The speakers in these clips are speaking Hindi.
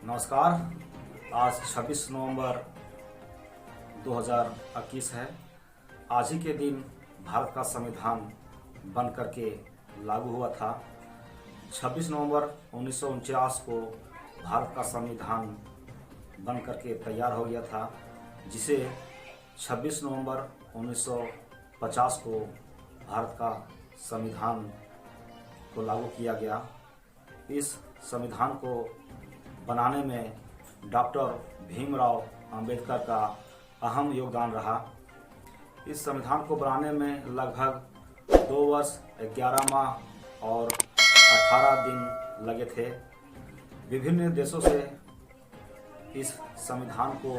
नमस्कार। आज 26 नवंबर 2021 है। आज ही के दिन भारत का संविधान बन करके लागू हुआ था। 26 नवंबर 1949 को भारत का संविधान बन करके तैयार हो गया था, जिसे 26 नवंबर 1950 को भारत का संविधान को लागू किया गया। इस संविधान को बनाने में डॉक्टर भीमराव अंबेडकर का अहम योगदान रहा। इस संविधान को बनाने में लगभग 2 वर्ष 11 माह और 18 दिन लगे थे। विभिन्न देशों से इस संविधान को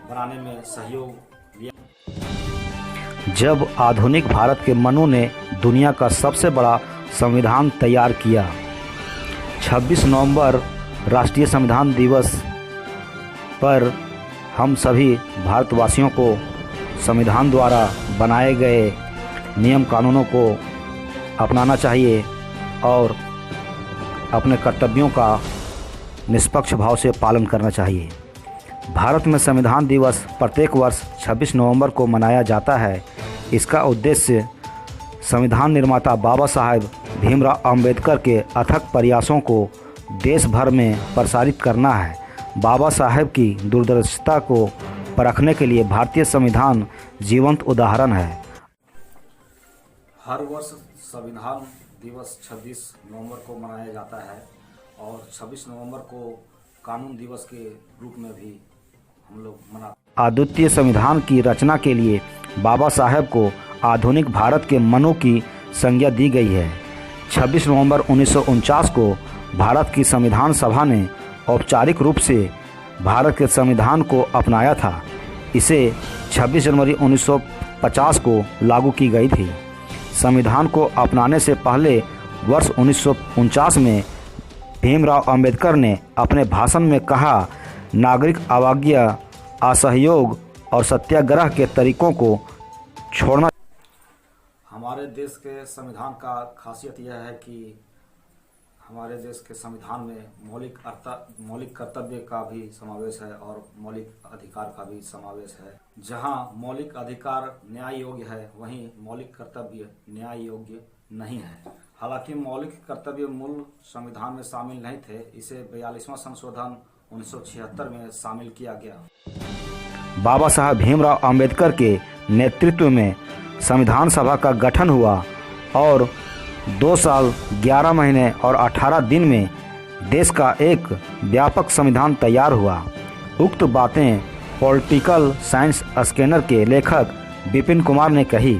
बनाने में सहयोग लिया। जब आधुनिक भारत के मनों ने दुनिया का सबसे बड़ा संविधान तैयार किया, 26 नवंबर राष्ट्रीय संविधान दिवस पर हम सभी भारतवासियों को संविधान द्वारा बनाए गए नियम कानूनों को अपनाना चाहिए और अपने कर्तव्यों का निष्पक्ष भाव से पालन करना चाहिए। भारत में संविधान दिवस प्रत्येक वर्ष 26 नवंबर को मनाया जाता है। इसका उद्देश्य संविधान निर्माता बाबा साहेब भीमराव अंबेडकर के अथक प्रयासों को देश भर में प्रसारित करना है। बाबा साहेब की दूरदर्शिता को परखने के लिए भारतीय संविधान जीवंत उदाहरण है। हर वर्ष संविधान दिवस 26 नवंबर को मनाया जाता है और 26 नवंबर को कानून दिवस के रूप में भी हम लोग मनाते हैं। अद्वितीय संविधान की रचना के लिए बाबा साहेब को आधुनिक भारत के मनों की संज्ञा दी गई है। 26 नवंबर 1949 को भारत की संविधान सभा ने औपचारिक रूप से भारत के संविधान को अपनाया था। इसे 26 जनवरी 1950 को लागू की गई थी। संविधान को अपनाने से पहले वर्ष 1949 में भीमराव अंबेडकर ने अपने भाषण में कहा, नागरिक अवज्ञा, असहयोग और सत्याग्रह के तरीकों को छोड़ना। हमारे देश के संविधान का खासियत यह है कि हमारे देश के संविधान में मौलिक कर्तव्य का भी समावेश है और मौलिक अधिकार का भी समावेश है। जहां मौलिक अधिकार न्याय योग्य है, वहीं मौलिक कर्तव्य न्याय योग्य नहीं है। हालांकि मौलिक कर्तव्य मूल संविधान में शामिल नहीं थे। इसे 42वां संशोधन 1976 में शामिल किया गया। बाबा साहब भीमराव अंबेडकर के नेतृत्व में संविधान सभा का गठन हुआ और 2 साल 11 महीने और 18 दिन में देश का एक व्यापक संविधान तैयार हुआ। उक्त बातें पॉलिटिकल साइंस स्कैनर के लेखक विपिन कुमार ने कही।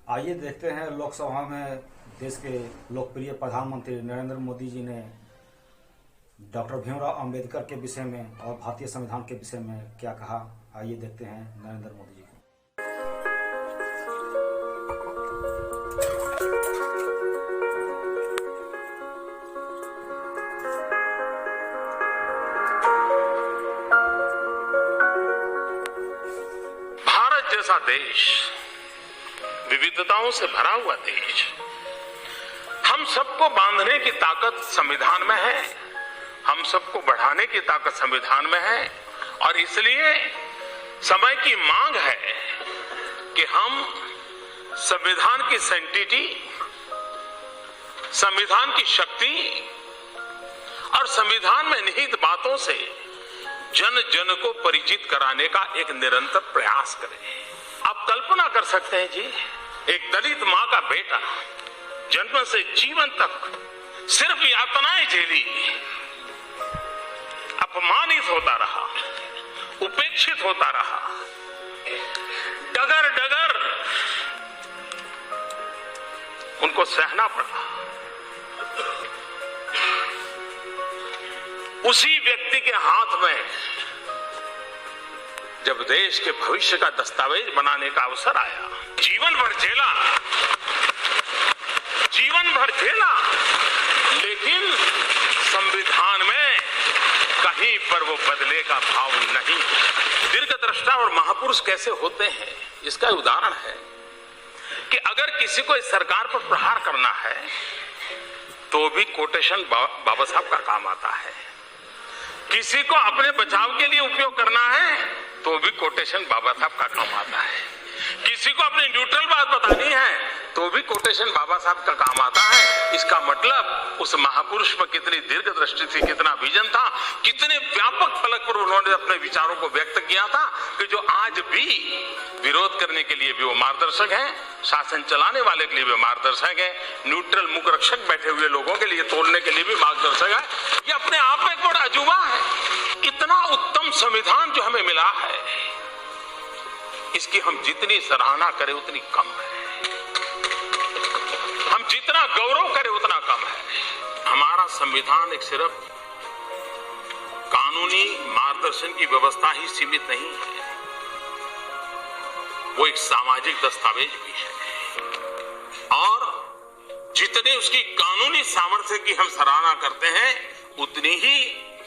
आइए देखते हैं लोकसभा में देश के लोकप्रिय प्रधानमंत्री नरेंद्र मोदी जी ने डॉक्टर भीमराव अंबेडकर के विषय में और भारतीय संविधान के विषय में क्या कहा। आइए देखते हैं नरेंद्र मोदी जी को। भारत जैसा देश, विविधताओं से भरा हुआ देश, हम सबको बांधने की ताकत संविधान में है, हम सबको बढ़ाने की ताकत संविधान में है और इसलिए समय की मांग है कि हम संविधान की सैंक्टिटी, संविधान की शक्ति और संविधान में निहित बातों से जन जन को परिचित कराने का एक निरंतर प्रयास करें। आप कल्पना कर सकते हैं जी, एक दलित मां का बेटा जन्म से जीवन तक सिर्फ यातनाएं झेली, अपमानित होता रहा, उपेक्षित होता रहा, डगर डगर उनको सहना पड़ा। उसी व्यक्ति के हाथ में जब देश के भविष्य का दस्तावेज बनाने का अवसर आया, जीवन भर झेला, लेकिन संविधान में कहीं पर वो बदले का भाव नहीं। दीर्घदृष्टा और महापुरुष कैसे होते हैं, इसका उदाहरण है कि अगर किसी को इस सरकार पर प्रहार करना है तो भी कोटेशन बाबा साहब का काम आता है। किसी को अपने बचाव के लिए उपयोग करना है तो भी कोटेशन बाबा साहब का काम आता है। किसी को अपनी न्यूट्रल बात बतानी है तो भी कोटेशन बाबा साहब का काम आता है। इसका मतलब उस महापुरुष में कितनी दीर्घ दृष्टि थी, कितना विजन था, कितने व्यापक फलक पर उन्होंने अपने विचारों को व्यक्त किया था कि जो आज भी विरोध करने के लिए भी वो मार्गदर्शक हैं, शासन चलाने वाले के लिए भी मार्गदर्शक है, न्यूट्रल मुख रक्षक बैठे हुए लोगों के लिए तोड़ने के लिए भी मार्गदर्शक है। ये अपने आप में एक बड़ा अजूबा है। इतना उत्तम संविधान जो हमें मिला है, इसकी हम जितनी सराहना करें उतनी कम है, हम जितना गौरव करें उतना कम है। हमारा संविधान एक सिर्फ कानूनी मार्गदर्शन की व्यवस्था ही सीमित नहीं है, वो एक सामाजिक दस्तावेज भी है। और जितने उसकी कानूनी सामर्थ्य की हम सराहना करते हैं, उतनी ही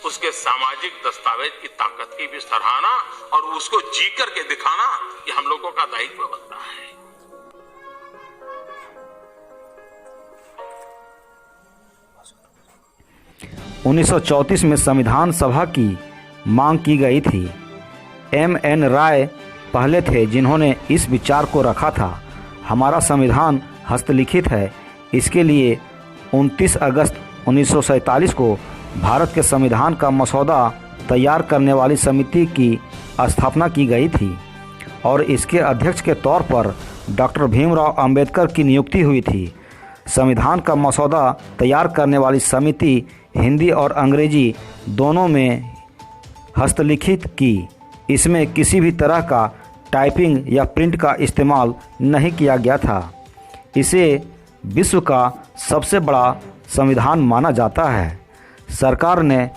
उसके सामाजिक दस्तावेज की ताकत की भी सराहना और उसको जी करके दिखाना ये हम लोगों का दायित्व बनता है। उन्नीस सौ 34 में संविधान सभा की मांग की गई थी। M.N. राय पहले थे जिन्होंने इस विचार को रखा था। हमारा संविधान हस्तलिखित है, इसके लिए 29 अगस्त 1947 को भारत के संविधान का मसौदा तैयार करने वाली समिति की स्थापना की गई थी और इसके अध्यक्ष के तौर पर डॉक्टर भीमराव अंबेडकर की नियुक्ति हुई थी। संविधान का मसौदा तैयार करने वाली समिति हिंदी और अंग्रेजी दोनों में हस्तलिखित की। इसमें किसी भी तरह का टाइपिंग या प्रिंट का इस्तेमाल नहीं किया गया था। इसे विश्व का सबसे बड़ा संविधान माना जाता है। सरकार ने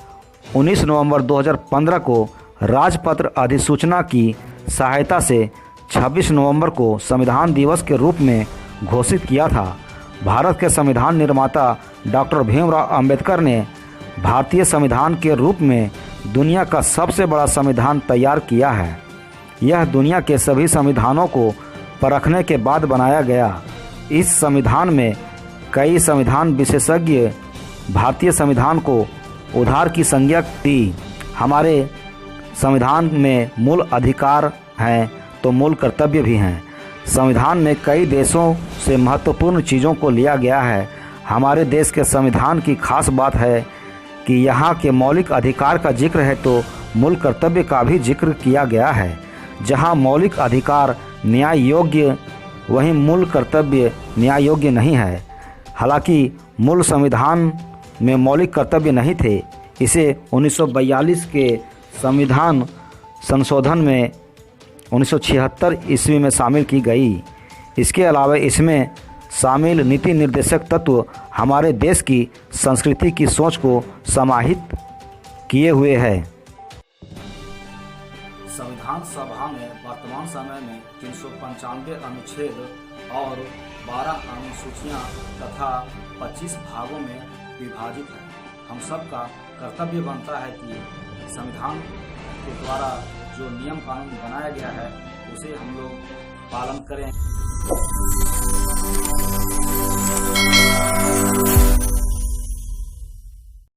19 नवंबर 2015 को राजपत्र अधिसूचना की सहायता से 26 नवंबर को संविधान दिवस के रूप में घोषित किया था। भारत के संविधान निर्माता डॉक्टर भीमराव अंबेडकर ने भारतीय संविधान के रूप में दुनिया का सबसे बड़ा संविधान तैयार किया है। यह दुनिया के सभी संविधानों को परखने के बाद बनाया गया। इस संविधान में कई संविधान विशेषज्ञ भारतीय संविधान को उधार की संज्ञा दी। हमारे संविधान में मूल अधिकार हैं तो मूल कर्तव्य भी हैं। संविधान में कई देशों से महत्वपूर्ण चीज़ों को लिया गया है। हमारे देश के संविधान की खास बात है कि यहाँ के मौलिक अधिकार का जिक्र है तो मूल कर्तव्य का भी जिक्र किया गया है। जहाँ मौलिक अधिकार न्याय योग्य, वहीं मूल कर्तव्य न्याय योग्य नहीं है। हालांकि मूल संविधान में मौलिक कर्तव्य नहीं थे। इसे 1942 के संविधान संशोधन में 1976 ईस्वी में शामिल की गई। इसके अलावा इसमें शामिल नीति निर्देशक तत्व हमारे देश की संस्कृति की सोच को समाहित किए हुए है। संविधान सभा में वर्तमान समय में 395 अनुच्छेद और 12 अनुसूचियां तथा 25 भागों में विभाजित है। हम सब का कर्तव्य बनता है कि संविधान के द्वारा जो नियम कानून बनाया गया है उसे हम लोग पालन करें।